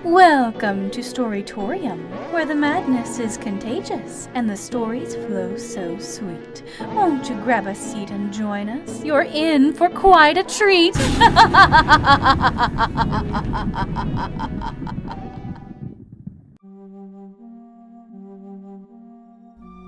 Welcome to Storytorium, where the madness is contagious and the stories flow so sweet. Won't you grab a seat and join us? You're in for quite a treat!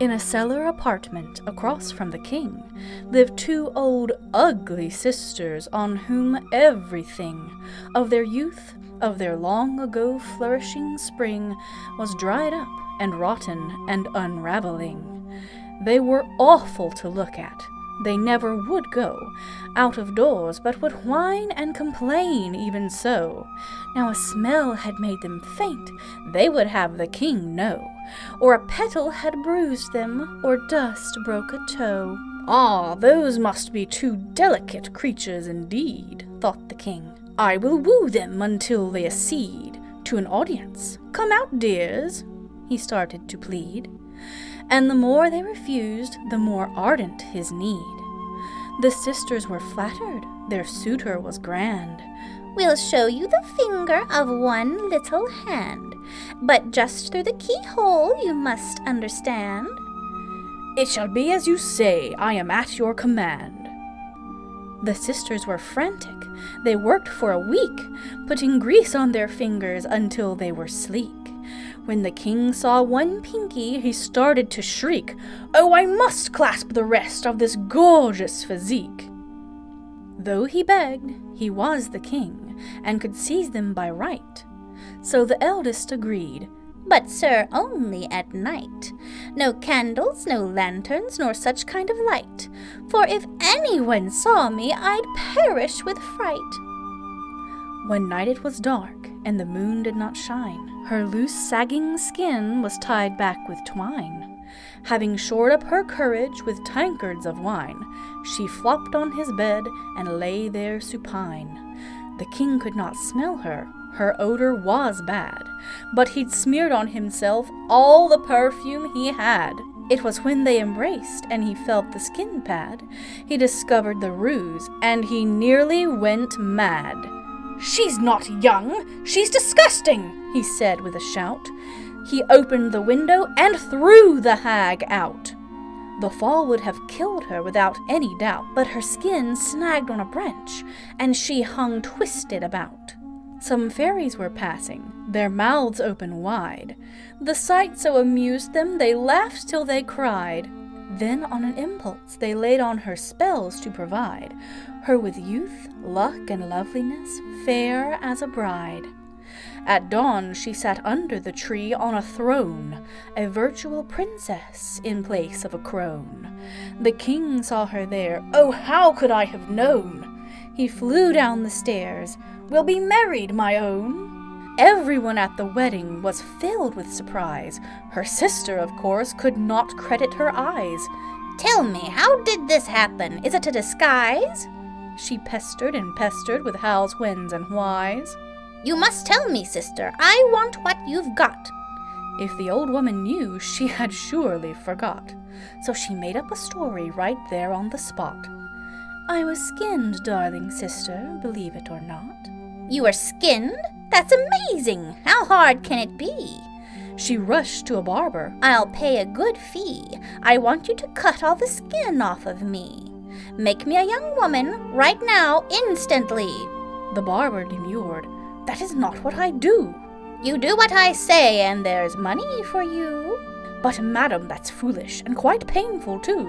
In a cellar apartment across from the king lived two old, ugly sisters on whom everything of their youth, of their long-ago flourishing spring, was dried up and rotten and unraveling. They were awful to look at. They never would go out of doors, but would whine and complain even so. Now a smell had made them faint, they would have the king know, or a petal had bruised them, or dust broke a toe. Ah, those must be two delicate creatures indeed, thought the king. I will woo them until they accede to an audience. Come out, dears, he started to plead. And the more they refused, the more ardent his need. The sisters were flattered, their suitor was grand. We'll show you the finger of one little hand, but just through the keyhole you must understand. It shall be as you say, I am at your command. The sisters were frantic. They worked for a week, putting grease on their fingers until they were sleek. When the king saw one pinky, he started to shriek, "Oh, I must clasp the rest of this gorgeous physique." Though he begged, he was the king, and could seize them by right. So the eldest agreed, "But, sir, only at night. No candles, no lanterns, nor such kind of light. For if anyone saw me, I'd perish with fright." One night it was dark, and the moon did not shine. Her loose, sagging skin was tied back with twine. Having shored up her courage with tankards of wine, she flopped on his bed and lay there supine. The king could not smell her. Her odor was bad, but he'd smeared on himself all the perfume he had. It was when they embraced and he felt the skin pad, he discovered the ruse, and he nearly went mad. "She's not young, she's disgusting," he said with a shout. He opened the window and threw the hag out. The fall would have killed her without any doubt, but her skin snagged on a branch, and she hung twisted about. Some fairies were passing, their mouths open wide. The sight so amused them, they laughed till they cried. Then on an impulse they laid on her spells to provide her with youth, luck, and loveliness, fair as a bride. At dawn she sat under the tree on a throne, a virtual princess in place of a crone. The king saw her there. "Oh, how could I have known?" He flew down the stairs. "We'll be married, my own." Everyone at the wedding was filled with surprise. Her sister, of course, could not credit her eyes. "Tell me, how did this happen? Is it a disguise?" She pestered and pestered with hows, whens, and whys. "You must tell me, sister. I want what you've got." If the old woman knew, she had surely forgot. So she made up a story right there on the spot. "I was skinned, darling sister, believe it or not." "You were skinned? That's amazing! How hard can it be?" She rushed to a barber. "I'll pay a good fee. I want you to cut all the skin off of me. Make me a young woman right now, instantly." The barber demurred. "That is not what I do." "You do what I say, and there's money for you." "But, madam, that's foolish, and quite painful, too."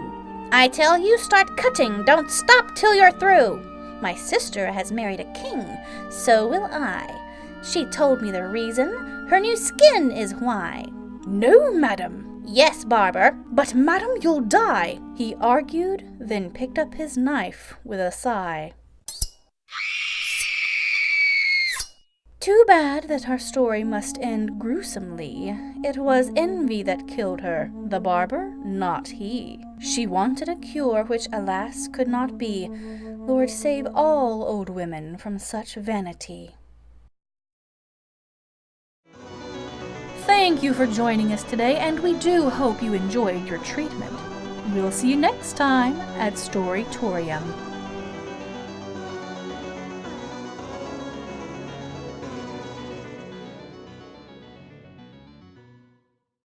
"I tell you, start cutting. Don't stop till you're through. My sister has married a king, so will I. She told me the reason. Her new skin is why." "No, madam." "Yes, barber." "But, madam, you'll die," he argued, then picked up his knife with a sigh. Too bad that our story must end gruesomely. It was envy that killed her, the barber, not he. She wanted a cure which, alas, could not be. Lord, save all old women from such vanity. Thank you for joining us today, and we do hope you enjoyed your treatment. We'll see you next time at Storytorium.